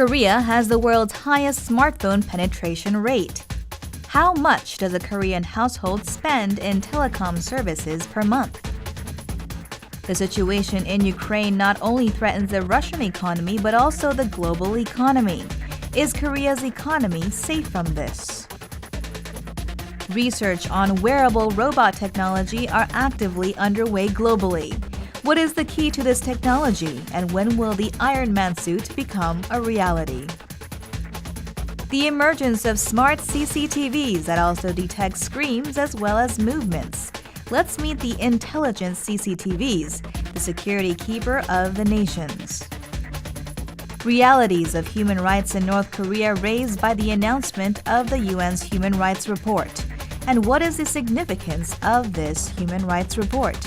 Korea has the world's highest smartphone penetration rate. How much does a Korean household spend in telecom services per month? The situation in Ukraine not only threatens the Russian economy but also the global economy. Is Korea's economy safe from this? Research on wearable robot technology are actively underway globally. What is the key to this technology, and when will the Iron Man suit become a reality? The emergence of smart CCTVs that also detect screams as well as movements. Let's meet the intelligent CCTVs, the security keeper of the nations. Realities of human rights in North Korea raised by the announcement of the UN's Human Rights Report. And what is the significance of this Human Rights Report?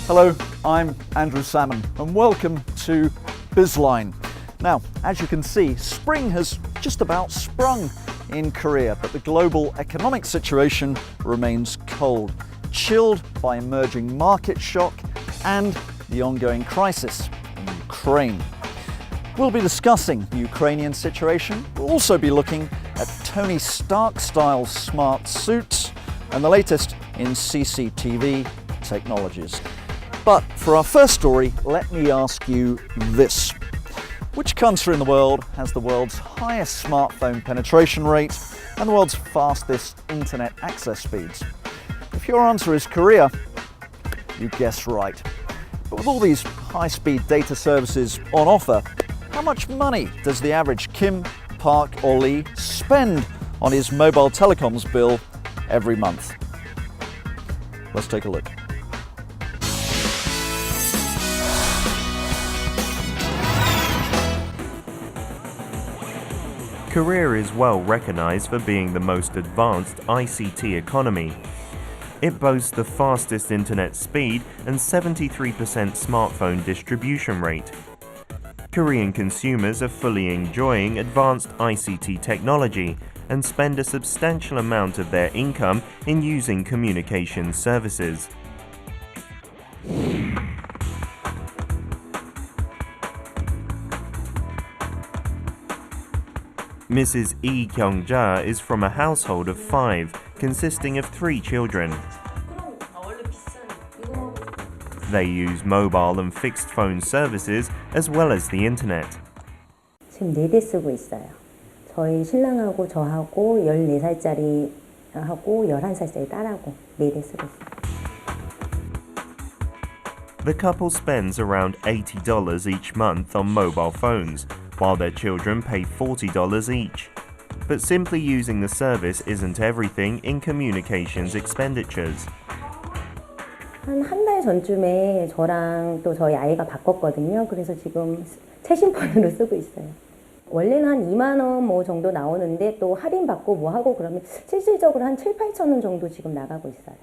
Hello, I'm Andrew Salmon and welcome to Bizline. Now, as you can see, spring has just about sprung in Korea, but the global economic situation remains cold, chilled by emerging market shock and the ongoing crisis in Ukraine. We'll be discussing the Ukrainian situation. We'll also be looking at Tony Stark-style smart suits and the latest in CCTV technologies. But for our first story, let me ask you this. Which country in the world has the world's highest smartphone penetration rate and the world's fastest internet access speeds? If your answer is Korea, you guessed right. But with all these high-speed data services on offer, how much money does the average Kim, Park or Lee spend on his mobile telecoms bill every month? Let's take a look. Korea is well recognized for being the most advanced ICT economy. It boasts the fastest internet speed and 73% smartphone distribution rate. Korean consumers are fully enjoying advanced ICT technology and spend a substantial amount of their income in using communication services. Mrs. Lee Kyung-ja is from a household of 5, consisting of 3 children. They use mobile and fixed phone services as well as the internet. 지금 4대 쓰고 있어요. 저희 신랑하고 저하고 14살짜리 하고 11살짜리 딸하고 4대 쓰고 있어요. The couple spends around $80 each month on mobile phones, while their children pay $40 each. But simply using the service isn't everything in communications expenditures. 한 달 전쯤에 저랑 또 저희 아이가 바꿨거든요. 그래서 지금 최신폰으로 쓰고 있어요. 원래는 한 2만 원 뭐 정도 나오는데 또 할인 받고 뭐 하고 그러면 실질적으로 한 7, 8천 원 정도 지금 나가고 있어요.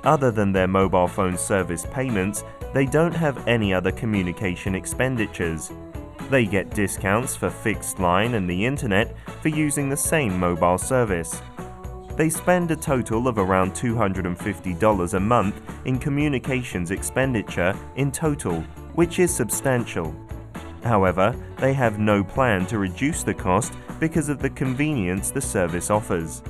Other than their mobile phone service payments, they don't have any other communication expenditures. They get discounts for fixed line and the internet for using the same mobile service. They spend a total of around $250 a month in communications expenditure in total, which is substantial. However, they have no plan to reduce the cost because of the convenience the service offers.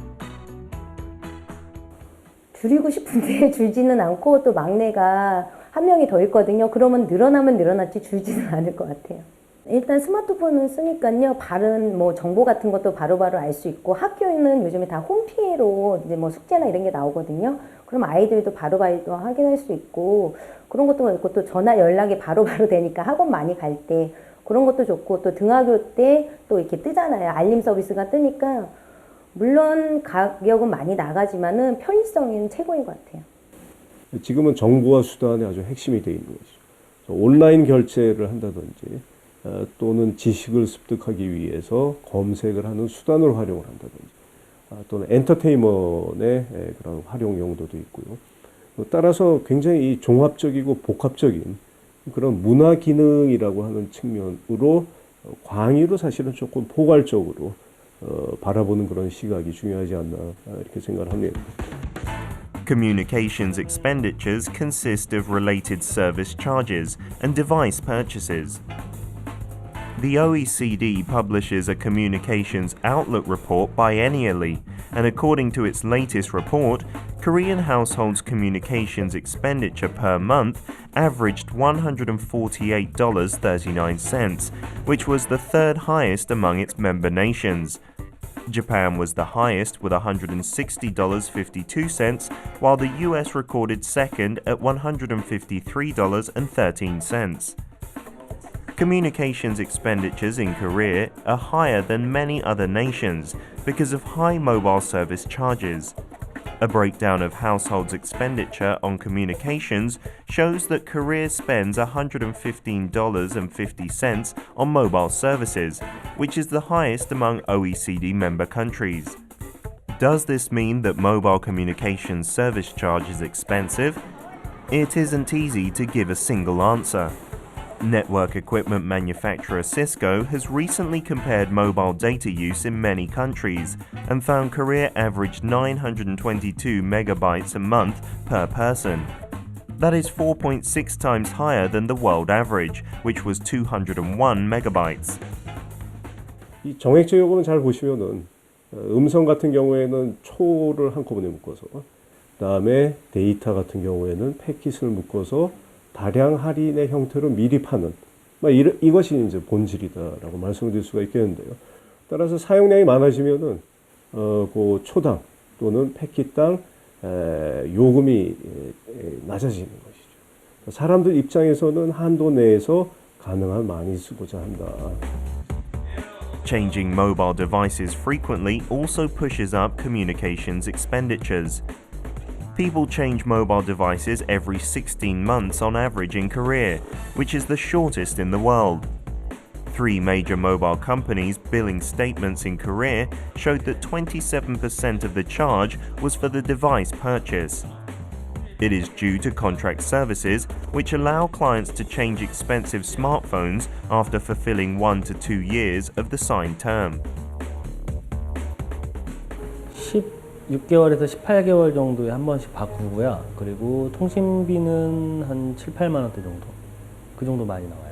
줄이고 싶은데 줄지는 않고 또 막내가 한 명이 더 있거든요. 그러면 늘어나면 늘어났지 줄지는 않을 것 같아요. 일단 스마트폰을 쓰니까요. 바른 뭐 정보 같은 것도 바로바로 알 수 있고 학교에는 요즘에 다 홈피로 이제 뭐 숙제나 이런 게 나오거든요. 그럼 아이들도 바로바로 확인할 수 있고 그런 것도 있고 또 전화 연락이 바로바로 되니까 학원 많이 갈 때 그런 것도 좋고 또 등하교 때 또 이렇게 뜨잖아요. 알림 서비스가 뜨니까 물론 가격은 많이 나가지만은 편의성은 최고인 것 같아요. 지금은 정보와 수단의 아주 핵심이 되어 있는 거죠. 온라인 결제를 한다든지 또는 지식을 습득하기 위해서 검색을 하는 수단을 활용을 한다든지 또는 엔터테인먼트의 그런 활용 용도도 있고요. 따라서 굉장히 이 종합적이고 복합적인 그런 문화 기능이라고 하는 측면으로 광의로 사실은 조금 포괄적으로 바라보는 그런 시각이 중요하지 않나 이렇게 생각을 합니다. Communications expenditures consist of related service charges and device purchases. The OECD publishes a communications outlook report biennially, and according to its latest report, Korean households' communications expenditure per month averaged $148.39, which was the third highest among its member nations. Japan was the highest with $160.52, while the US recorded second at $153.13. Communications expenditures in Korea are higher than many other nations because of high mobile service charges. A breakdown of households' expenditure on communications shows that Korea spends $115.50 on mobile services, which is the highest among OECD member countries. Does this mean that mobile communications service charge is expensive? It isn't easy to give a single answer. Network equipment manufacturer Cisco has recently compared mobile data use in many countries and found Korea averaged 922 megabytes a month per person. That is 4.6 times higher than the world average, which was 201 megabytes. 이 정액제 요금은 잘 보시면은 음성 같은 경우에는 초를 한꺼번에 묶어서, 그다음에 데이터 같은 경우에는 패킷을 묶어서 다량 할인의 형태로 미리 파는, 이것이 이제 본질이다라고 말씀드릴 수가 있겠는데요. 따라서 사용량이 많아지면은 그 초당 또는 패킷당 요금이 낮아지는 것이죠. 사람들 입장에서는 한도 내에서 가능한 많이 쓰고자 한다. Changing mobile devices frequently also pushes up communications expenditures. People change mobile devices every 16 months on average in Korea, which is the shortest in the world. 3 major mobile companies' billing statements in Korea showed that 27% of the charge was for the device purchase. It is due to contract services, which allow clients to change expensive smartphones after fulfilling 1 to 2 years of the signed term. 6개월에서 18개월 정도에 한 번씩 바꾸고요. 그리고 통신비는 한 7, 8만 원대 정도. 그 정도 많이 나와요.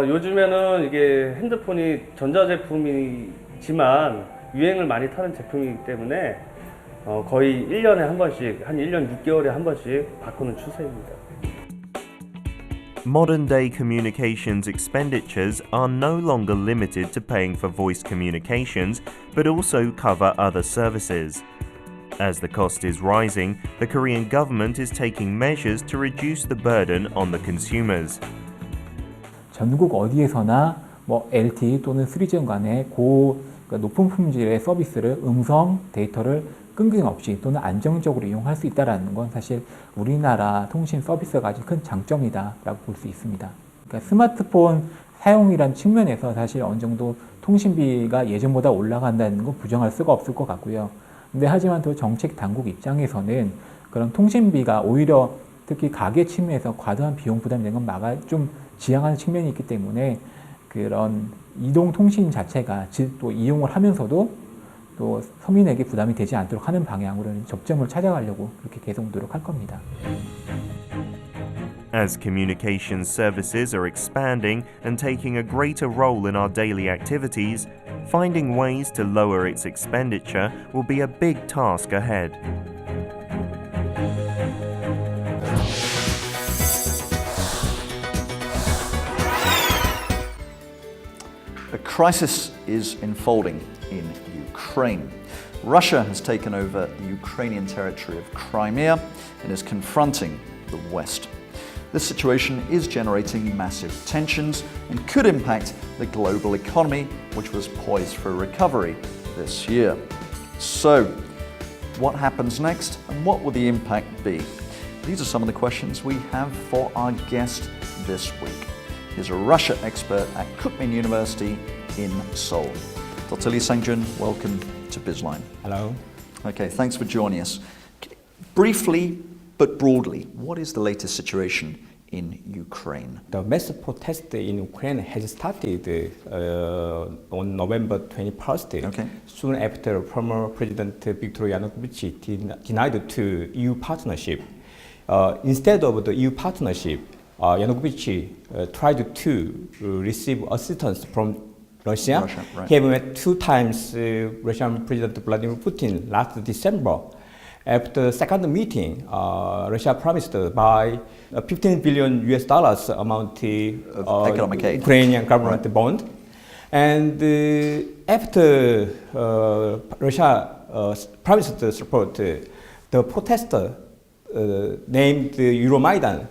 요즘에는 이게 핸드폰이 전자제품이지만 유행을 많이 타는 제품이기 때문에 거의 1년에 한 번씩, 한 1년 6개월에 한 번씩 바꾸는 추세입니다. Modern-day communications expenditures are no longer limited to paying for voice communications, but also cover other services. As the cost is rising, the Korean government is taking measures to reduce the burden on the consumers. 전국 어디에서나 LTE 또는 3G 간의 높은 품질의 서비스를 음성 데이터를 끊김없이 또는 안정적으로 이용할 수 있다는 건 사실 우리나라 통신 서비스가 가진 큰 장점이다라고 볼 수 있습니다. 그러니까 스마트폰 사용이란 측면에서 사실 어느 정도 통신비가 예전보다 올라간다는 건 부정할 수가 없을 것 같고요. 근데 하지만 또 정책 당국 입장에서는 그런 통신비가 오히려 특히 가계 측면에서 과도한 비용 부담되는 건 좀 지양하는 측면이 있기 때문에 그런 이동 통신 자체가 또 이용을 하면서도 또 서민에게 부담이 되지 않도록 하는 방향으로 접점을 찾아가려고 그렇게 계속 노력할 겁니다. As communications services are expanding and taking a greater role in our daily activities, finding ways to lower its expenditure will be a big task ahead. A crisis is unfolding in Ukraine. Russia has taken over the Ukrainian territory of Crimea and is confronting the West. This situation is generating massive tensions and could impact the global economy, which was poised for recovery this year. So, what happens next and what will the impact be? These are some of the questions we have for our guest this week. He's a Russia expert at Kookmin University in Seoul. Dr. Lee Sang-joon, welcome to Bizline. Hello. Okay, thanks for joining us. Briefly but broadly, what is the latest situation in Ukraine? The mass protest in Ukraine has started on November 21st, Okay. soon after former President Viktor Yanukovych denied to EU partnership. Instead of the EU partnership, Yanukovych tried to receive assistance from Russia. Right. He met 2 times Russian President Vladimir Putin last December. After the second meeting, Russia promised to buy $15 billion amount of economic aid. Ukrainian government bond. And after Russia promised to support the protester named Euromaidan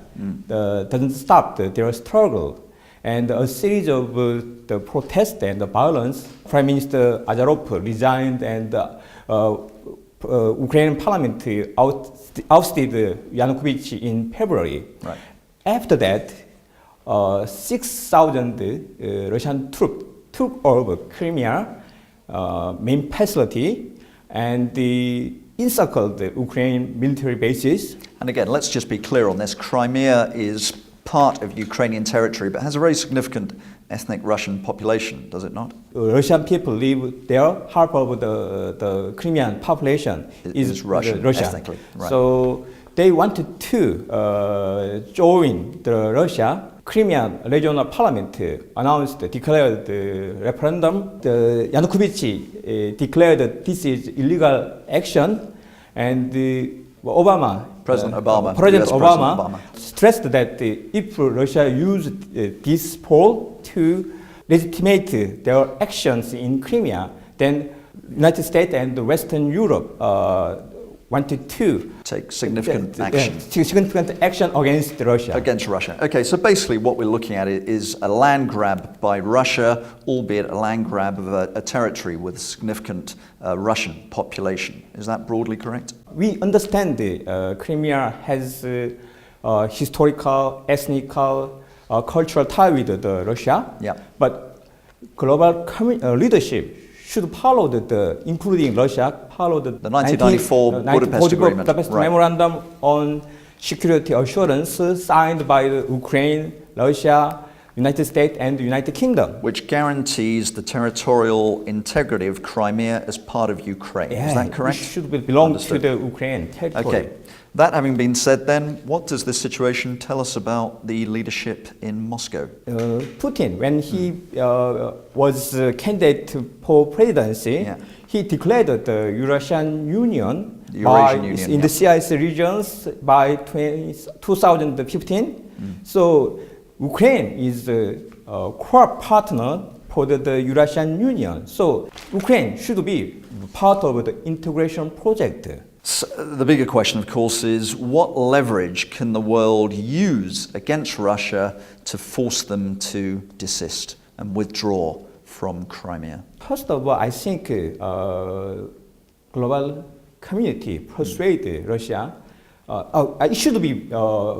doesn't stop their struggle. And a series of the protests and the violence, Prime Minister Azarov resigned and Ukrainian parliament ousted Yanukovych in February. Right. After that, 6,000 Russian troops took over Crimea main facility and encircled the Ukrainian military bases. And again, let's just be clear on this. Crimea is part of Ukrainian territory, but has a very significant ethnic Russian population, does it not? Russian people live there. Half of the Crimean population is Russian, ethnically. Right. So they wanted to join the Russia. Crimean regional parliament declared the referendum. The Yanukovych declared that this is illegal action, and President Obama stressed that if Russia used this poll to legitimate their actions in Crimea, then United States and Western Europe wanted to take significant action. Significant action against Russia. Against Russia. Okay, so basically what we're looking at is a land grab by Russia, albeit a land grab of a territory with a significant Russian population. Is that broadly correct? We understand Crimea has historical, ethnic, cultural tie with Russia. Yeah. But global leadership should follow including Russia, follow the 1994 Budapest Agreement. Budapest Right. Memorandum on Security Assurance signed by Ukraine, Russia, United States, and the United Kingdom. Which guarantees the territorial integrity of Crimea as part of Ukraine. Is that correct? It should belong Understood. to the Ukraine territory. Okay. That having been said then, what does this situation tell us about the leadership in Moscow? Putin, when he was candidate for presidency, he declared the Eurasian Union in the CIS regions by 2015. So Ukraine is a core partner for the Eurasian Union. So Ukraine should be part of the integration project. So the bigger question, of course, is what leverage can the world use against Russia to force them to desist and withdraw from Crimea? First of all, I think global community persuade Russia. It should be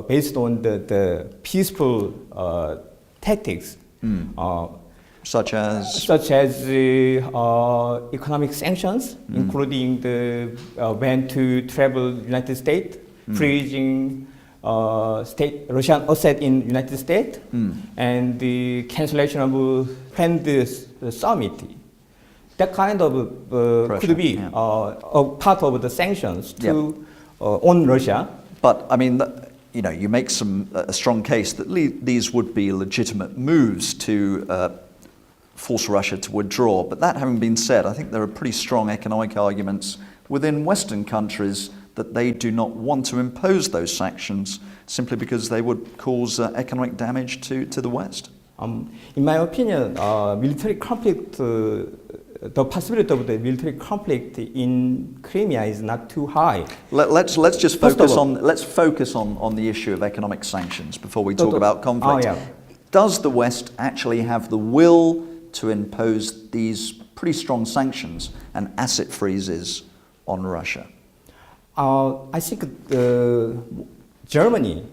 based on the peaceful tactics. Such as economic sanctions, including the ban to travel United States, freezing Russian assets in United States, and the cancellation of planned summit. That kind of could be a part of the sanctions on Russia. But I mean, you make a strong case that these would be legitimate moves to force Russia to withdraw. But that having been said, I think there are pretty strong economic arguments within Western countries that they do not want to impose those sanctions simply because they would cause economic damage to the West. In my opinion, military conflict, the possibility of the military conflict in Crimea is not too high. Let's just focus on the issue of economic sanctions before we talk about conflict. Does the West actually have the will to impose these pretty strong sanctions and asset freezes on Russia? I think Germany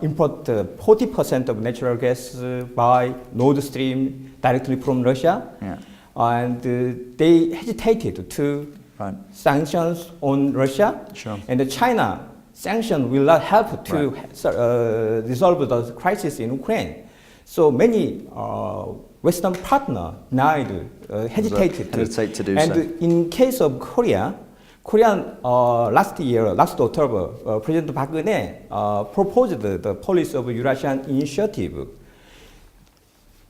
import 40% of natural gas by Nord Stream directly from Russia, and they hesitated to sanctions on Russia. Sure. And China sanctions will not help to resolve the crisis in Ukraine. So many Western partners now hesitated to do and so. in case of Korea, last October, President Park Geun-hye proposed the policy of Eurasian initiative.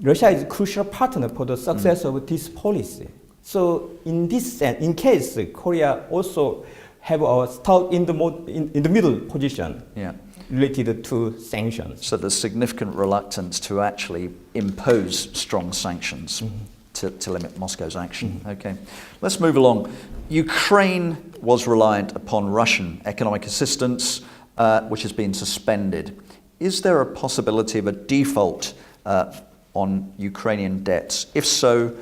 Russia is a crucial partner for the success of this policy. So in this sense, in case Korea also have stuck in the middle position related to sanctions. So there's significant reluctance to actually impose strong sanctions to limit Moscow's action. Okay, let's move along. Ukraine was reliant upon Russian economic assistance, which has been suspended. Is there a possibility of a default on Ukrainian debts? If so,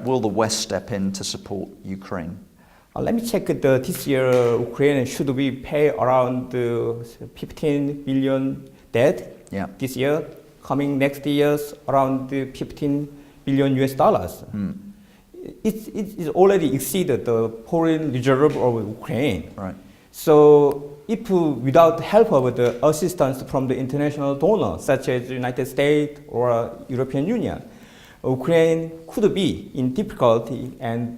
will the West step in to support Ukraine? Let me check this year. Ukraine should be pay around 15 billion debt this year. Coming next year's around 15 billion US dollars. It already exceeded the foreign reserve of Ukraine. Right. So if without help of the assistance from the international donors such as the United States or European Union, Ukraine could be in difficulty and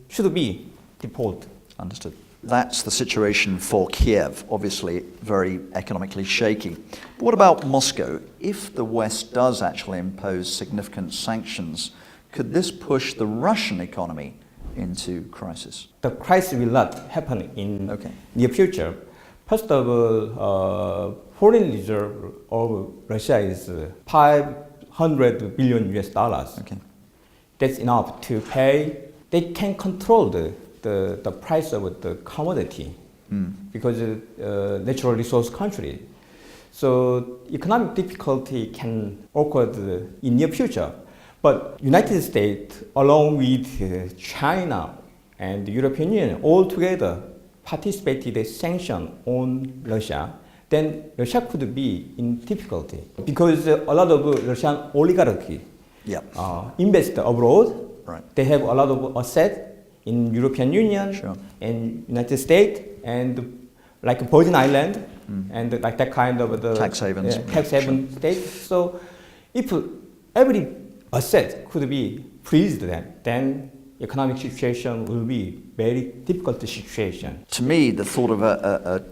should be default. Understood. That's the situation for Kiev, obviously very economically shaky. But what about Moscow? If the West does actually impose significant sanctions, could this push the Russian economy into crisis? The crisis will not happen in near future. First of all, foreign reserve of Russia is 500 billion US dollars. Okay. That's enough to pay. They can control the price of the commodity because natural resource country. So economic difficulty can occur in near future. But United States, along with China and the European Union, all together participated in sanction on Russia, then Russia could be in difficulty because a lot of Russian oligarchy invest abroad. Right. They have a lot of assets in European Union and United States and like Virgin Island and like that kind of the tax havens. Tax haven states. So if every asset could be freezed, then economic situation will be very difficult situation. To me, the thought of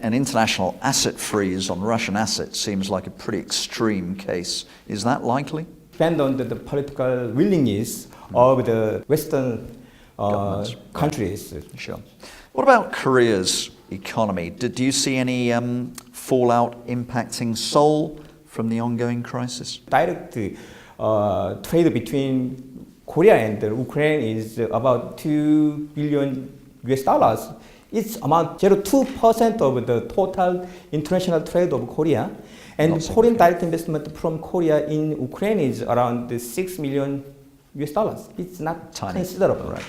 an international asset freeze on Russian assets seems like a pretty extreme case. Is that likely? Depend on the political willingness of the Western countries. Sure. What about Korea's economy? Do you see any fallout impacting Seoul from the ongoing crisis? Direct trade between Korea and Ukraine is about 2 billion US dollars. It's about 0.2% of the total international trade of Korea. And foreign direct investment from Korea in Ukraine is around 6 million US dollars. It's not considerable. Right.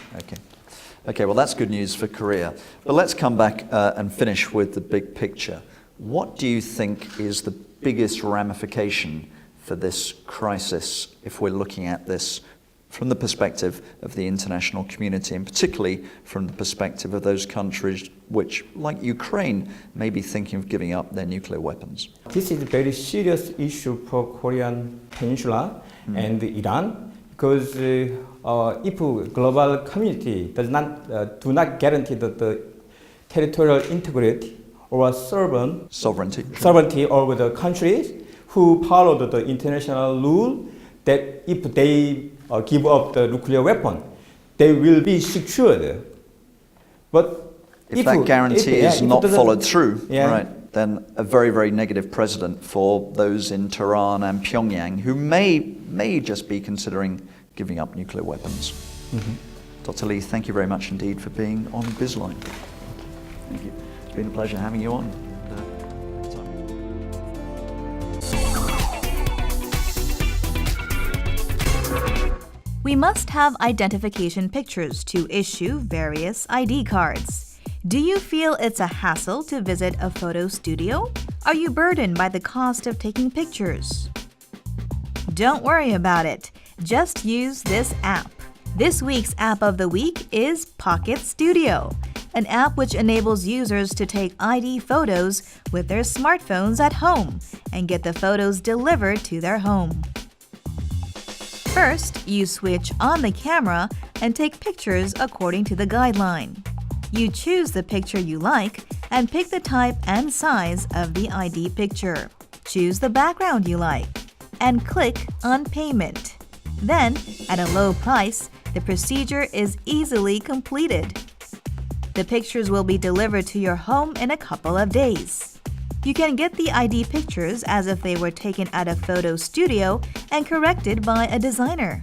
Okay, well, that's good news for Korea. But let's come back and finish with the big picture. What do you think is the biggest ramification for this crisis if we're looking at this from the perspective of the international community, and particularly from the perspective of those countries which, like Ukraine, may be thinking of giving up their nuclear weapons? This is a very serious issue for Korean Peninsula and Iran, because if global community do not guarantee the territorial integrity or sovereignty over the countries who follow the international rule, that if they give up the nuclear weapon, they will be secured. But if that guarantee is not followed through, right, then a very, very negative precedent for those in Tehran and Pyongyang who may just be considering giving up nuclear weapons. Dr. Lee, thank you very much indeed for being on Bizline. Thank you. It's been a pleasure having you on. We must have identification pictures to issue various ID cards. Do you feel it's a hassle to visit a photo studio? Are you burdened by the cost of taking pictures? Don't worry about it. Just use this app. This week's app of the week is Pocket Studio. an app which enables users to take ID photos with their smartphones at home and get the photos delivered to their home. First, you switch on the camera and take pictures according to the guideline. You choose the picture you like and pick the type and size of the ID picture. Choose the background you like and click on Payment. Then, at a low price, the procedure is easily completed. The pictures will be delivered to your home in a couple of days. You can get the ID pictures as if they were taken at a photo studio and corrected by a designer.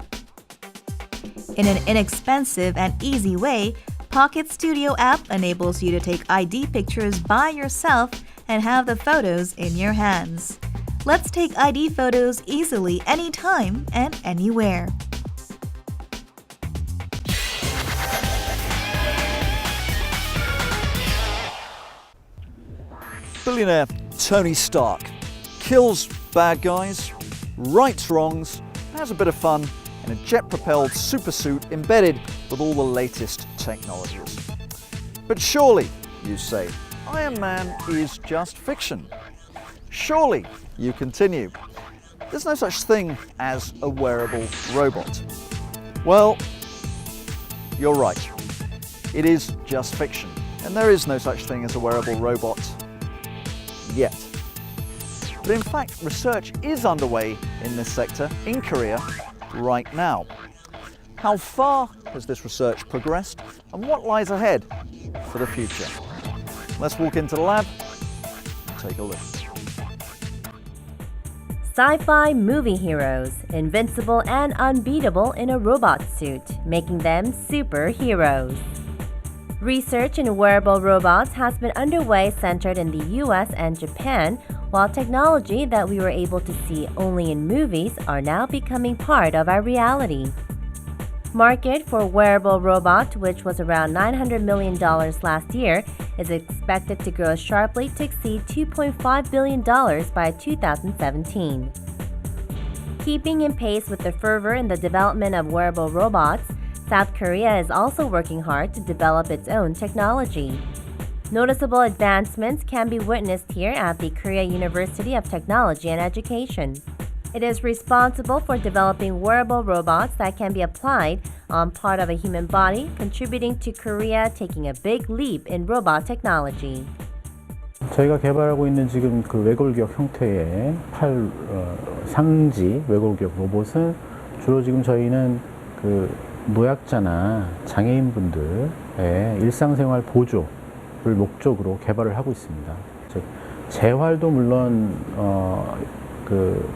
In an inexpensive and easy way, Pocket Studio app enables you to take ID pictures by yourself and have the photos in your hands. Let's take ID photos easily anytime and anywhere. Billionaire Tony Stark kills bad guys, rights wrongs, has a bit of fun in a jet-propelled supersuit embedded with all the latest technologies. But surely, you say, Iron Man is just fiction. Surely, you continue, there's no such thing as a wearable robot. Well, you're right. It is just fiction, and there is no such thing as a wearable robot yet. But in fact, research is underway in this sector in Korea right now. How far has this research progressed, and what lies ahead for the future? Let's walk into the lab and take a look. Sci-fi movie heroes, invincible and unbeatable in a robot suit, making them superheroes. Research in wearable robots has been underway centered in the US and Japan, while technology that we were able to see only in movies are now becoming part of our reality. Market for wearable robot, which was around $900 million last year, is expected to grow sharply to exceed $2.5 billion by 2017. Keeping in pace with the fervor in the development of wearable robots, South Korea is also working hard to develop its own technology. Noticeable advancements can be witnessed here at the Korea University of Technology and Education. It is responsible for developing wearable robots that can be applied on part of a human body, contributing to Korea taking a big leap in robot technology. 저희가 개발하고 있는 지금 그 외골격 형태의 상지 외골격 로봇은 주로 지금 저희는 그 노약자나 장애인분들의 일상생활 보조를 목적으로 개발을 하고 있습니다. 즉 재활도 물론 그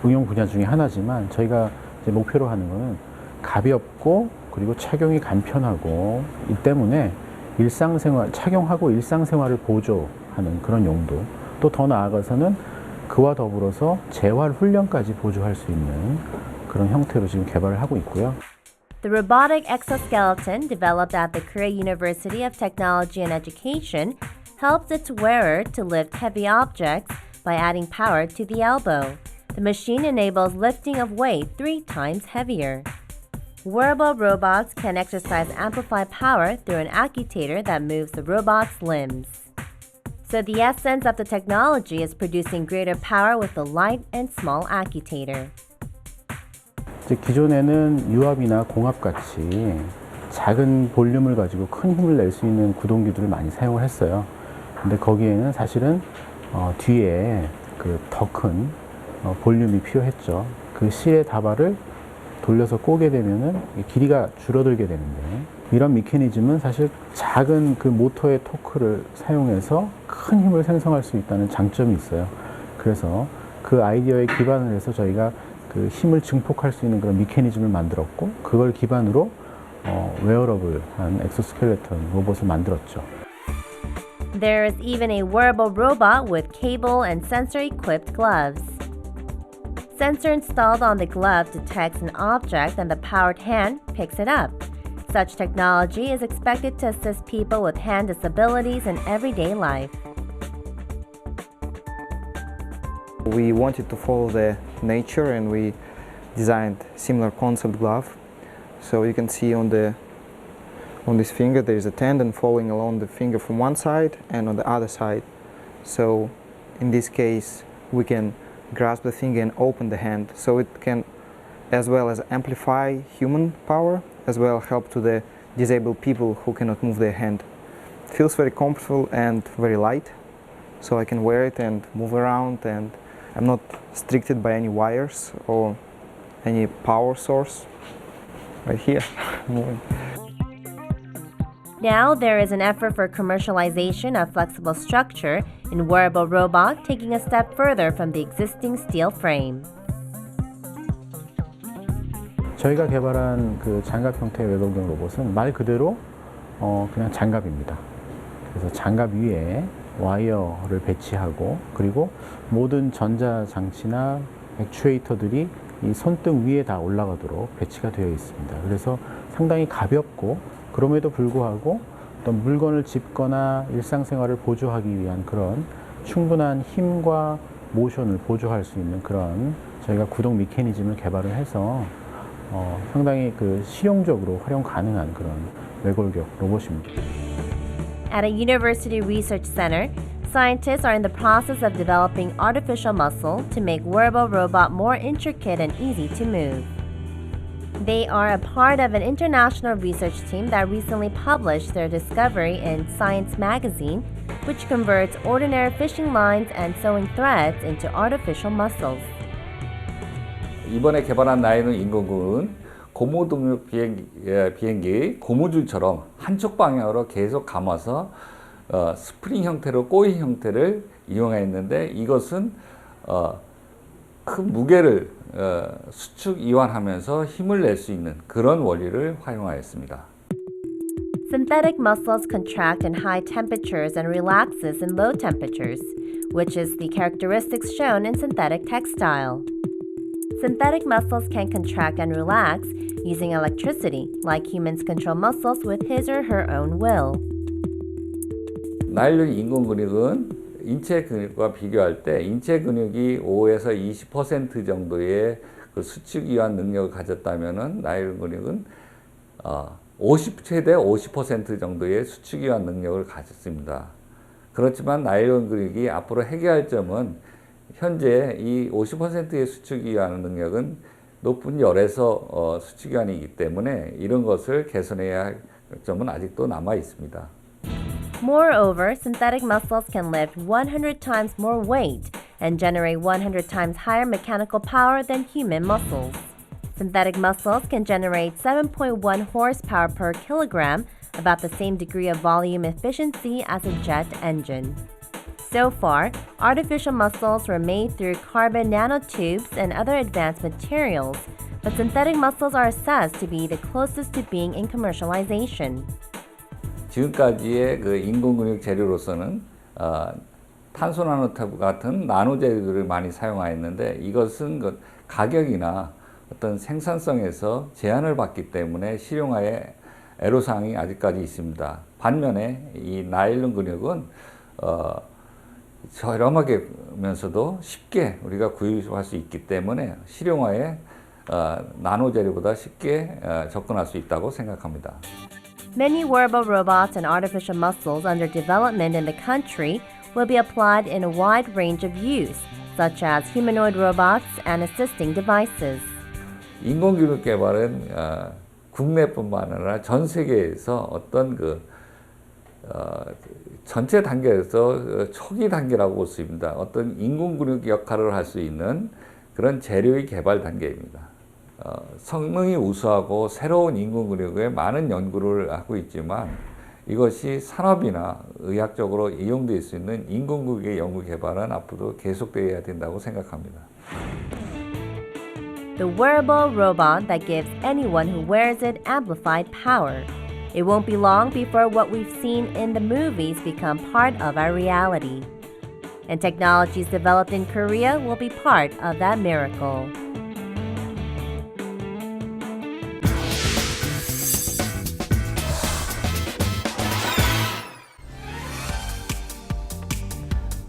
응용 분야 중에 하나지만 저희가 이제 목표로 하는 것은 가볍고 그리고 착용이 간편하고 이 때문에 일상생활 착용하고 일상생활을 보조하는 그런 용도, 또 더 나아가서는 그와 더불어서 재활 훈련까지 보조할 수 있는 그런 형태로 지금 개발을 하고 있고요. The robotic exoskeleton developed at the Korea University of Technology and Education helps its wearer to lift heavy objects by adding power to the elbow. The machine enables lifting of weight 3 times heavier. Wearable robots can exercise amplified power through an actuator that moves the robot's limbs. So the essence of the technology is producing greater power with a light and small actuator. 기존에는 유압이나 공압같이 작은 볼륨을 가지고 큰 힘을 낼 수 있는 구동기들을 많이 사용을 했어요. 근데 거기에는 사실은 뒤에 그 더 큰 볼륨이 필요했죠. 그 실의 다발을 돌려서 꼬게 되면은 길이가 줄어들게 되는데, 이런 메커니즘은 사실 작은 그 모터의 토크를 사용해서 큰 힘을 생성할 수 있다는 장점이 있어요. 그래서 그 아이디어에 기반을 해서 저희가 그 힘을 증폭할 수 있는 그런 메커니즘을 만들었고, 그걸 기반으로 웨어러블한 엑소스켈레톤 로봇을 만들었죠. There is even a wearable robot with cable and sensor-equipped gloves. Sensor installed on the glove detects an object and the powered hand picks it up. Such technology is expected to assist people with hand disabilities in everyday life. We wanted to follow the nature and we designed similar concept glove. So you can see on the on this finger there is a tendon following along the finger from one side and on the other side. So in this case we can grasp the finger and open the hand, so it can as well as amplify human power, as well help to the disabled people who cannot move their hand. It feels very comfortable and very light, so I can wear it and move around, and I'm not restricted by any wires or any power source. Right here. Now there is an effort for commercialization of flexible structure in wearable robot, taking a step further from the existing steel frame. 저희가 개발한 그 장갑 형태의 외곽경 로봇은 말 그대로 그냥 장갑입니다. 그래서 장갑 위에 와이어를 배치하고, 그리고 모든 전자 장치나 액추에이터들이 이 손등 위에 다 올라가도록 배치가 되어 있습니다. 그래서 상당히 가볍고, 그럼에도 불구하고 어떤 물건을 짚거나 일상생활을 보조하기 위한 그런 충분한 힘과 모션을 보조할 수 있는 그런 저희가 구동 메커니즘을 개발을 해서 상당히 그 실용적으로 활용 가능한 그런 외골격 로봇입니다. At a university research center, scientists are in the process of developing artificial muscle to make wearable robot more intricate and easy to move. They are a part of an international research team that recently published their discovery in Science magazine, which converts ordinary fishing lines and sewing threads into artificial muscles. 이번에 개발한 나일론 인공구는 고무 동력 비행기 고무줄처럼 한쪽 방향으로 계속 감아서 스프링 형태로 꼬이 형태를 이용했는데, 이것은 큰 무게를 수축 이완하면서 힘을 낼 수 있는 그런 원리를 활용하였습니다. Synthetic muscles contract in high temperatures and relaxes in low temperatures, which is the characteristics shown in synthetic textile. Synthetic muscles can contract and relax using electricity, like humans control muscles with his or her own will. 나일론 인공 근육은 인체 근육과 비교할 때 인체 근육이 5에서 20% 정도의 그 수축 이완 능력을 가졌다면은 나일론 근육은 최대 50% 정도의 수축 이완 능력을 가졌습니다. 그렇지만 나일론 근육이 앞으로 해결할 점은 현재 이 50%의 수축 이완 능력은 높은 열에서 수축 이완이기 때문에 이런 것을 개선해야 할 점은 아직도 남아 있습니다. Moreover, synthetic muscles can lift 100 times more weight and generate 100 times higher mechanical power than human muscles. Synthetic muscles can generate 7.1 horsepower per kilogram, about the same degree of volume efficiency as a jet engine. So far, artificial muscles were made through carbon nanotubes and other advanced materials, but synthetic muscles are assessed to be the closest to being in commercialization. 지금까지의 그 인공근육 재료로서는 탄소 나노튜브 같은 나노 재료들을 많이 사용하였는데, 이것은 그 가격이나 어떤 생산성에서 제한을 받기 때문에 실용화에 애로사항이 아직까지 있습니다. 반면에 이 나일론 근육은 저렴하면서도 쉽게 우리가 구입할 수 있기 때문에 실용화에 나노 재료보다 쉽게 접근할 수 있다고 생각합니다. Many wearable robots and artificial muscles under development in the country will be applied in a wide range of use, such as humanoid robots and assisting devices. 인공근육 개발은 국내뿐만 아니라 전 세계에서 어떤 전체 단계에서 초기 단계라고 볼 수 있습니다. 어떤 인공근육 역할을 할 수 있는 그런 재료의 개발 단계입니다. 성능이 우수하고 새로운 인공근육에 많은 연구를 하고 있지만, 이것이 산업이나 의학적으로 이용될 수 있는 인공근육의 연구 개발은 앞으로도 계속되어야 된다고 생각합니다. The wearable robot that gives anyone who wears it amplified power. It won't be long before what we've seen in the movies become part of our reality. And technologies developed in Korea will be part of that miracle.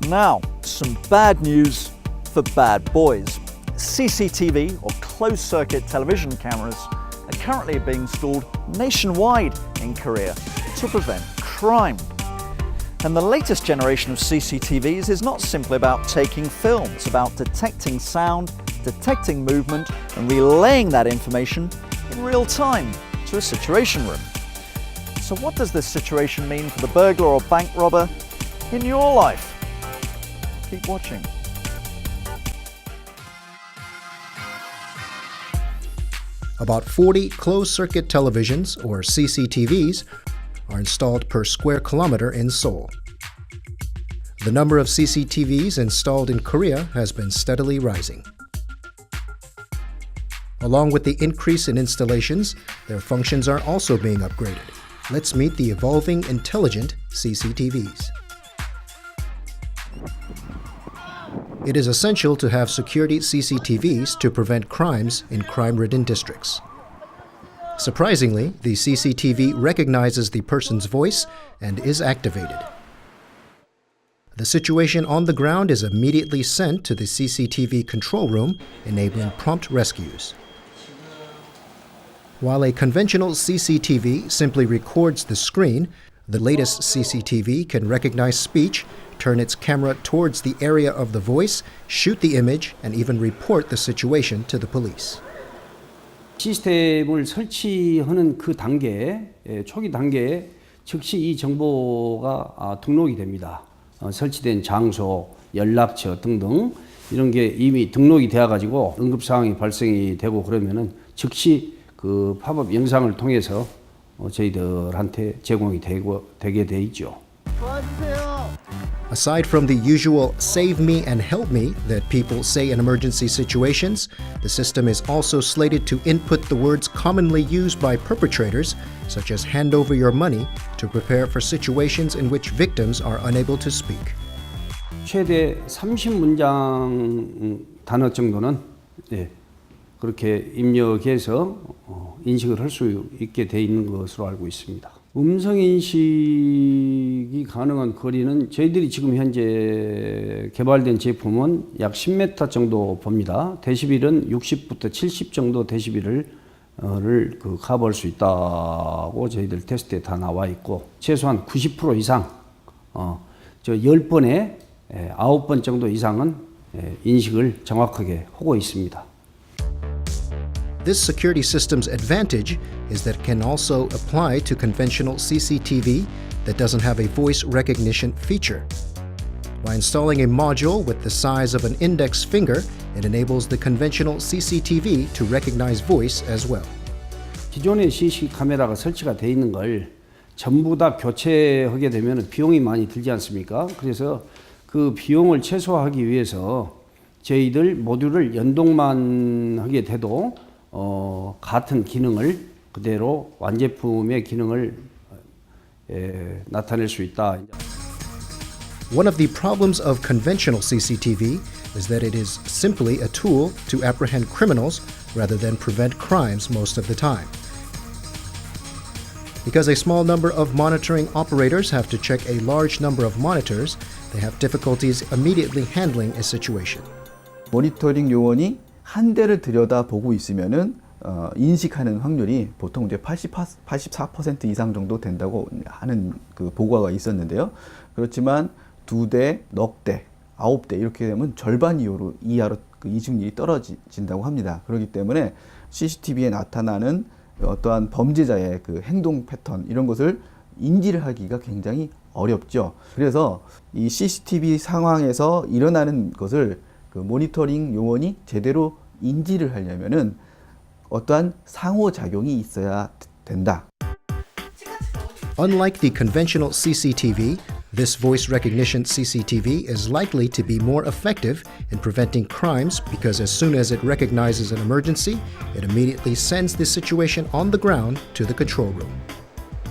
Now, some bad news for bad boys. CCTV, or closed-circuit television cameras, are currently being installed nationwide in Korea to prevent crime. And the latest generation of CCTVs is not simply about taking film, it's about detecting sound, detecting movement, and relaying that information in real time to a situation room. So what does this situation mean for the burglar or bank robber in your life? Keep watching. About 40 closed-circuit televisions, or CCTVs, are installed per square kilometer in Seoul. The number of CCTVs installed in Korea has been steadily rising. Along with the increase in installations, their functions are also being upgraded. Let's meet the evolving intelligent CCTVs. It is essential to have security CCTVs to prevent crimes in crime-ridden districts. Surprisingly, the CCTV recognizes the person's voice and is activated. The situation on the ground is immediately sent to the CCTV control room, enabling prompt rescues. While a conventional CCTV simply records the screen, the latest CCTV can recognize speech, turn its camera towards the area of the voice, shoot the image, and even report the situation to the police. 시스템을 설치하는 그 단계에, 초기 단계에 즉시 이 정보가 등록이 됩니다. 설치된 장소, 연락처 등등 이런 게 이미 등록이 되어 가지고 응급 상황이 발생이 되고 그러면은 즉시 그 팝업 영상을 통해서 저희들한테 제공이 되게 돼 있죠. Aside from the usual save me and help me that people say in emergency situations, the system is also slated to input the words commonly used by perpetrators, such as hand over your money, to prepare for situations in which victims are unable to speak. 최대 30문장 단어 정도는 그렇게 입력해서 인식을 할 수 있게 돼 있는 것으로 알고 있습니다. 음성 인식이 가능한 거리는 저희들이 지금 현재 개발된 제품은 약 10m 정도 봅니다. 데시벨은 60부터 70 정도 데시벨을 커버할 수 있다고 저희들 테스트에 다 나와 있고 최소한 90% 이상 저 10번에 9번 정도 이상은 인식을 정확하게 하고 있습니다. This security system's advantage is that it can also apply to conventional CCTV that doesn't have a voice recognition feature. By installing a module with the size of an index finger, it enables the conventional CCTV to recognize voice as well. 기존의 CC 카메라가 설치가 돼 있는 걸 전부 다 교체하게 되면 비용이 많이 들지 않습니까? 그래서 그 비용을 최소화하기 위해서 저희들 모듈을 연동만 하게 돼도 같은 기능을 그대로 완제품의 기능을 나타낼 수 있다. One of the problems of conventional CCTV is that it is simply a tool to apprehend criminals rather than prevent crimes most of the time. Because a small number of monitoring operators have to check a large number of monitors, they have difficulties immediately handling a situation. 모니터링 요원이 한 대를 들여다보고 있으면은 인식하는 확률이 보통 이제 84% 이상 정도 된다고 하는 그 보고가 있었는데요. 그렇지만 2대, 넉 대, 9대 이렇게 되면 절반 이하로 그 인식률이 떨어진다고 합니다. 그렇기 때문에 CCTV에 나타나는 어떠한 범죄자의 그 행동 패턴 이런 것을 인지를 하기가 굉장히 어렵죠. 그래서 이 CCTV 상황에서 일어나는 것을 그 모니터링 요원이 제대로 인지를 하려면은 어떠한 상호작용이 있어야 된다. Unlike the conventional CCTV, this voice recognition CCTV is likely to be more effective in preventing crimes because as soon as it recognizes an emergency, it immediately sends the situation on the ground to the control room.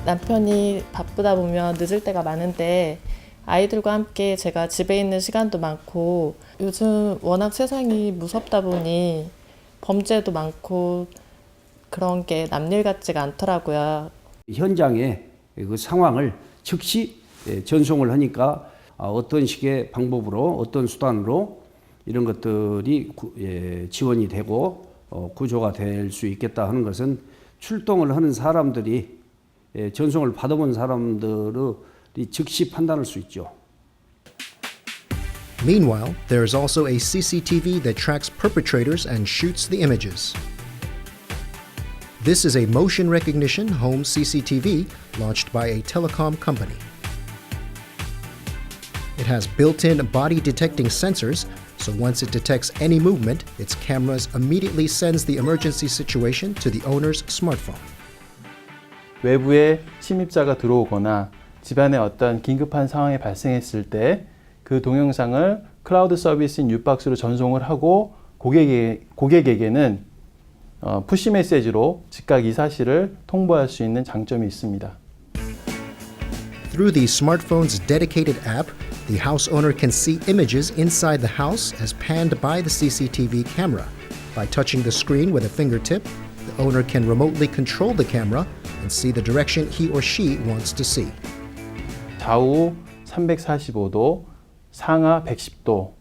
남편이 바쁘다 보면 늦을 때가 많은데 아이들과 함께 제가 집에 있는 시간도 많고 요즘 워낙 세상이 무섭다 보니 범죄도 많고 그런 게 남일 같지가 않더라고요. 현장의 그 상황을 즉시 전송을 하니까 어떤 식의 방법으로 어떤 수단으로 이런 것들이 지원이 되고 구조가 될 수 있겠다 하는 것은 출동을 하는 사람들이 전송을 받아본 사람들이 즉시 판단할 수 있죠. Meanwhile, there is also a CCTV that tracks perpetrators and shoots the images. This is a motion recognition home CCTV launched by a telecom company. It has built-in body detecting sensors, so once it detects any movement, its cameras immediately sends the emergency situation to the owner's smartphone. 외부에 침입자가 들어오거나 집안에 어떤 긴급한 상황이 발생했을 때 그 동영상을 클라우드 서비스인 유박스로 전송을 하고 고객에게는 푸시 메시지로 즉각 이 사실을 통보할 수 있는 장점이 있습니다. Through the smartphone's dedicated app, the house owner can see images inside the house as panned by the CCTV camera. By touching the screen with a fingertip, the owner can remotely control the camera and see the direction he or she wants to see. 좌우 345도, 상하 110도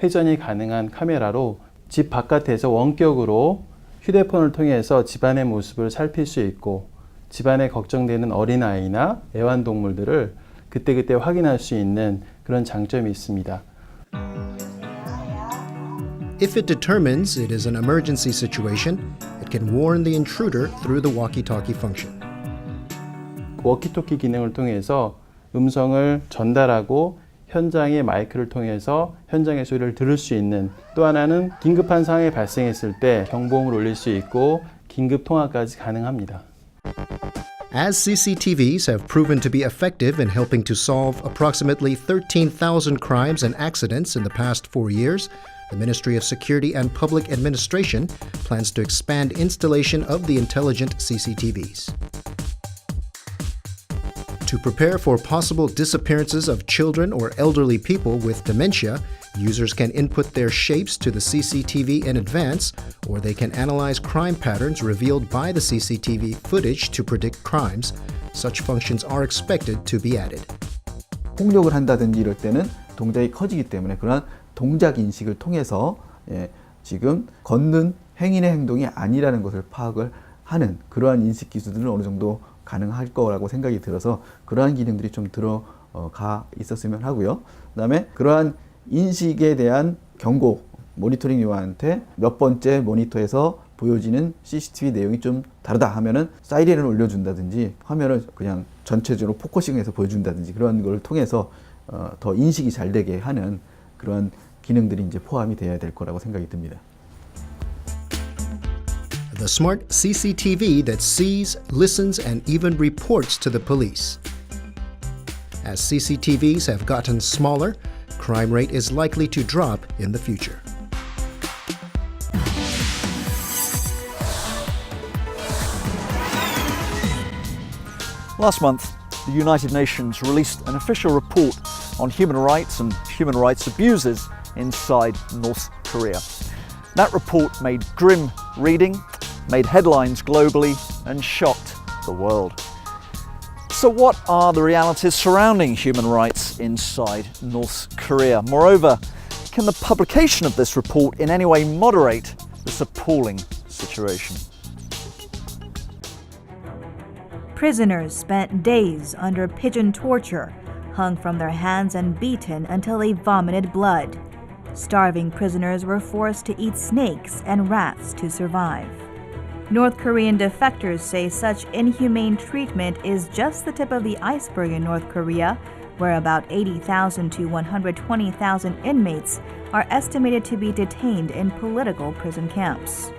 회전이 가능한 카메라로 집 바깥에서 원격으로 휴대폰을 통해서 집안의 모습을 살필 수 있고 집안에 걱정되는 어린아이나 애완동물들을 그때그때 확인할 수 있는 그런 장점이 있습니다. If it determines it is an emergency situation, it can warn the intruder through the walkie-talkie function. 워키토키 기능을 통해서 음성을 전달하고 현장의 마이크를 통해서 현장의 소리를 들을 수 있는, 또 하나는 긴급한 상황이 발생했을 때 경보음을 울릴 수 있고 긴급 통화까지 가능합니다. As CCTVs have proven to be effective in helping to solve approximately 13,000 crimes and accidents in the past 4 years, the Ministry of Security and Public Administration plans to expand installation of the intelligent CCTVs. To prepare for possible disappearances of children or elderly people with dementia, users can input their shapes to the CCTV in advance, or they can analyze crime patterns revealed by the CCTV footage to predict crimes. Such functions are expected to be added. 폭력을 한다든지 이럴 때는 동작이 커지기 때문에 그러한 동작 인식을 통해서 지금 걷는 행인의 행동이 아니라는 것을 파악을 하는 그러한 인식 기술들은 어느 정도 가능할 거라고 생각이 들어서 그러한 기능들이 좀 들어가 있었으면 하고요. 그 다음에 그러한 인식에 대한 경고, 모니터링 요원한테 몇 번째 모니터에서 보여지는 CCTV 내용이 좀 다르다 하면은 사이렌을 올려준다든지 화면을 그냥 전체적으로 포커싱해서 보여준다든지 그런 걸 통해서 더 인식이 잘 되게 하는 그런 기능들이 이제 포함이 되어야 될 거라고 생각이 듭니다. The smart CCTV that sees, listens, and even reports to the police. As CCTVs have gotten smaller, crime rate is likely to drop in the future. Last month, the United Nations released an official report on human rights and human rights abuses inside North Korea. That report made grim reading, made headlines globally, and shocked the world. So what are the realities surrounding human rights inside North Korea? Moreover, can the publication of this report in any way moderate this appalling situation? Prisoners spent days under pigeon torture, hung from their hands and beaten until they vomited blood. Starving prisoners were forced to eat snakes and rats to survive. North Korean defectors say such inhumane treatment is just the tip of the iceberg in North Korea, where about 80,000 to 120,000 inmates are estimated to be detained in political prison camps.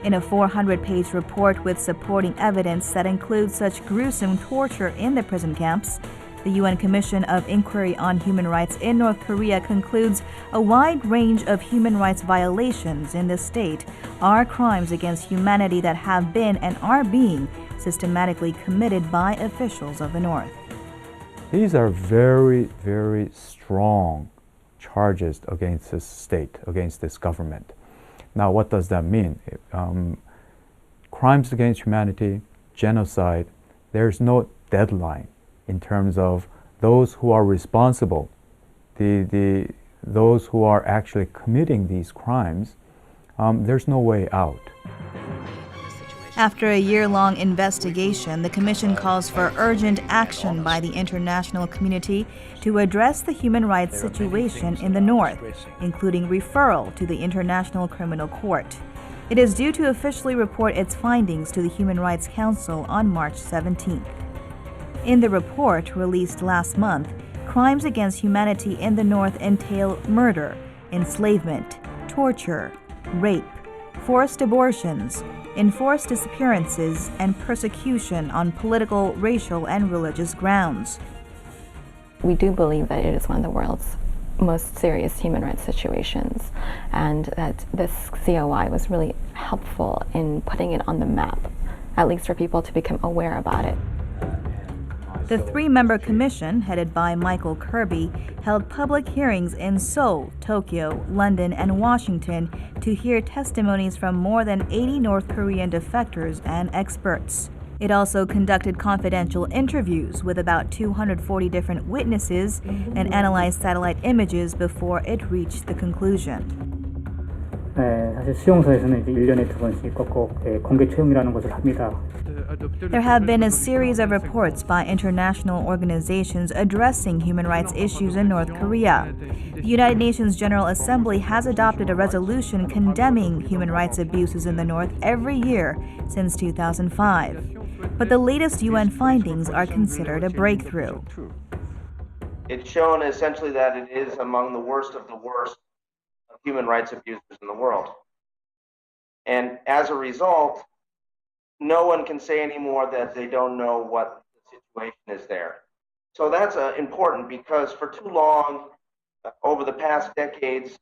In a 400-page report with supporting evidence that includes such gruesome torture in the prison camps, the UN Commission of Inquiry on Human Rights in North Korea concludes a wide range of human rights violations in the state are crimes against humanity that have been and are being systematically committed by officials of the North. These are very, very strong charges against this state, against this government. Now, what does that mean? Crimes against humanity, genocide, there's no deadline in terms of those who are responsible, those who are actually committing these crimes, there's no way out. After a year-long investigation, the Commission calls for urgent action by the international community to address the human rights situation in the North, including referral to the International Criminal Court. It is due to officially report its findings to the Human Rights Council on March 17th. In the report released last month, crimes against humanity in the North entail murder, enslavement, torture, rape, forced abortions, enforced disappearances, and persecution on political, racial, and religious grounds. We do believe that it is one of the world's most serious human rights situations, and that this COI was really helpful in putting it on the map, at least for people to become aware about it. The three-member commission, headed by Michael Kirby, held public hearings in Seoul, Tokyo, London, and Washington to hear testimonies from more than 80 North Korean defectors and experts. It also conducted confidential interviews with about 240 different witnesses and analyzed satellite images before it reached the conclusion. 사실 수용소에서는 이제 1년에 2번씩 꼭꼭 공개 채용이라는 것을 합니다. There have been a series of reports by international organizations addressing human rights issues in North Korea. The United Nations General Assembly has adopted a resolution condemning human rights abuses in the North every year since 2005. But the latest UN findings are considered a breakthrough. It's shown essentially that it is among the worst of human rights abuses in the world. And as a result, no one can say anymore that they don't know what the situation is there. So that's important because for too long, over the past decades,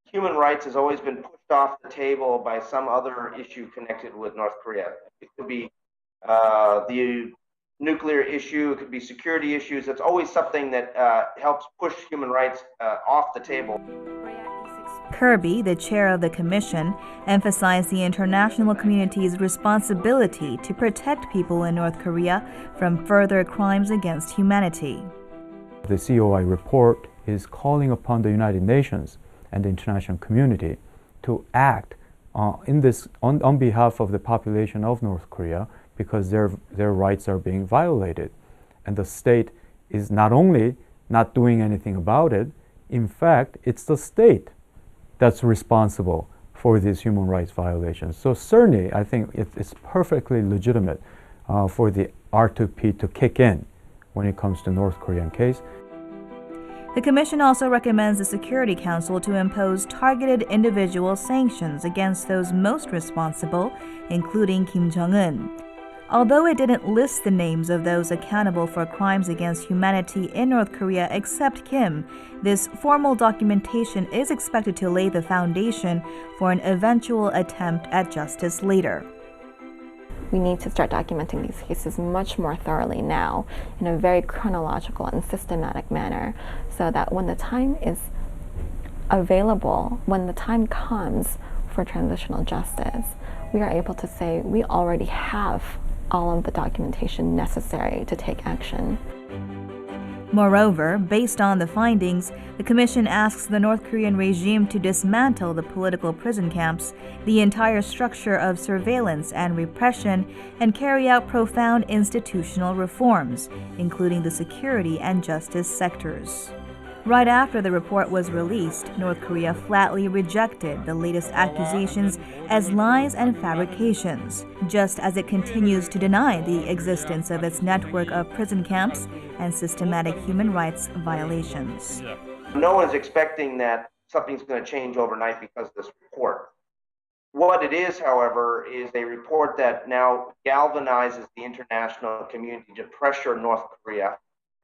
human rights has always been pushed off the table by some other issue connected with North Korea. It could be the nuclear issue, it could be security issues. It's always something that helps push human rights off the table. Kirby, the chair of the commission, emphasized the international community's responsibility to protect people in North Korea from further crimes against humanity. The COI report is calling upon the United Nations and the international community to act on behalf of the population of North Korea because their rights are being violated. And the state is not only not doing anything about it, in fact, it's the state that's responsible for these human rights violations. So certainly, I think it's perfectly legitimate for the R2P to kick in when it comes to North Korean case. The Commission also recommends the Security Council to impose targeted individual sanctions against those most responsible, including Kim Jong-un. Although it didn't list the names of those accountable for crimes against humanity in North Korea except Kim, this formal documentation is expected to lay the foundation for an eventual attempt at justice later. We need to start documenting these cases much more thoroughly now in a very chronological and systematic manner so that when the time is available, when the time comes for transitional justice, we are able to say we already have all of the documentation necessary to take action. Moreover, based on the findings, the Commission asks the North Korean regime to dismantle the political prison camps, the entire structure of surveillance and repression, and carry out profound institutional reforms, including the security and justice sectors. Right after the report was released, North Korea flatly rejected the latest accusations as lies and fabrications, just as it continues to deny the existence of its network of prison camps and systematic human rights violations. No one's expecting that something's going to change overnight because of this report. What it is, however, is a report that now galvanizes the international community to pressure North Korea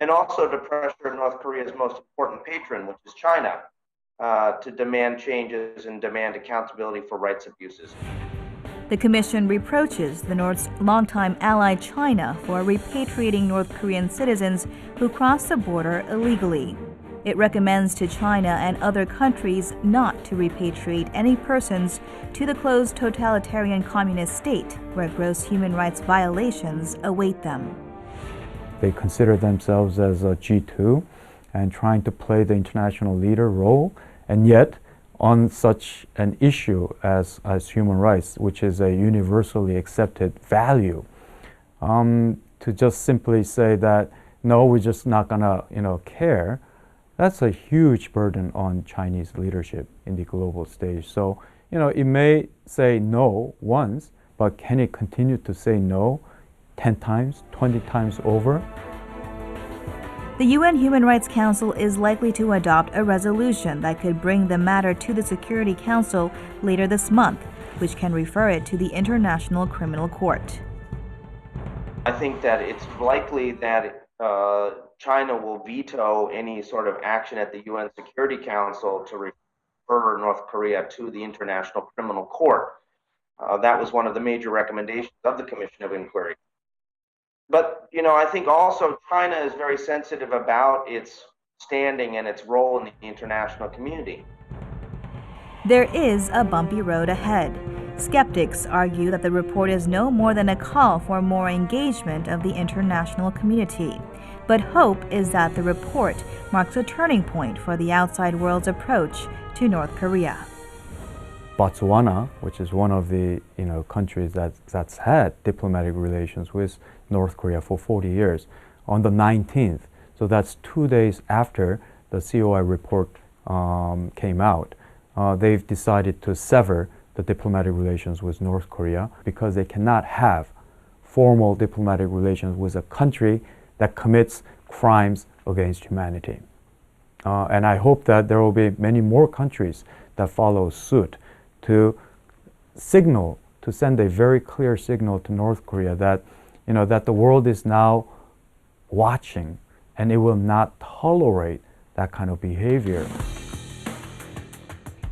and also to pressure North Korea's most important patron, which is China, to demand changes and demand accountability for rights abuses. The Commission reproaches the North's longtime ally China for repatriating North Korean citizens who cross the border illegally. It recommends to China and other countries not to repatriate any persons to the closed totalitarian communist state where gross human rights violations await them. They consider themselves as a G2 and trying to play the international leader role, and yet on such an issue as human rights, which is a universally accepted value. To just simply say that, no, we're just not gonna care, that's a huge burden on Chinese leadership in the global stage. So, it may say no once, but can it continue to say no 10 times, 20 times over? The UN Human Rights Council is likely to adopt a resolution that could bring the matter to the Security Council later this month, which can refer it to the International Criminal Court. I think that it's likely that China will veto any sort of action at the UN Security Council to refer North Korea to the International Criminal Court. That was one of the major recommendations of the Commission of Inquiry. But, I think also China is very sensitive about its standing and its role in the international community. There is a bumpy road ahead. Skeptics argue that the report is no more than a call for more engagement of the international community. But hope is that the report marks a turning point for the outside world's approach to North Korea. Botswana, which is one of the countries that's had diplomatic relations with North Korea for 40 years, on the 19th, so that's 2 days after the COI report came out, they've decided to sever the diplomatic relations with North Korea because they cannot have formal diplomatic relations with a country that commits crimes against humanity. And I hope that there will be many more countries that follow suit to send a very clear signal to North Korea that, that the world is now watching and it will not tolerate that kind of behavior.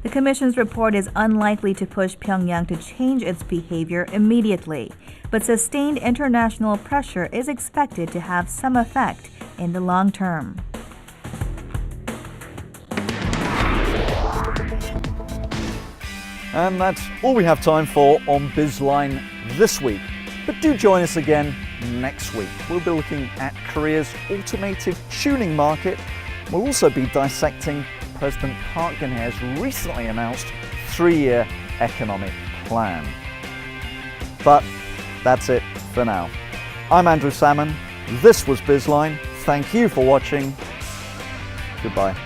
The Commission's report is unlikely to push Pyongyang to change its behavior immediately, but sustained international pressure is expected to have some effect in the long term. And that's all we have time for on Bizline this week. But do join us again next week. We'll be looking at Korea's automated tuning market. We'll also be dissecting President Park Geun-hye's recently announced 3-year economic plan. But that's it for now. I'm Andrew Salmon. This was Bizline. Thank you for watching. Goodbye.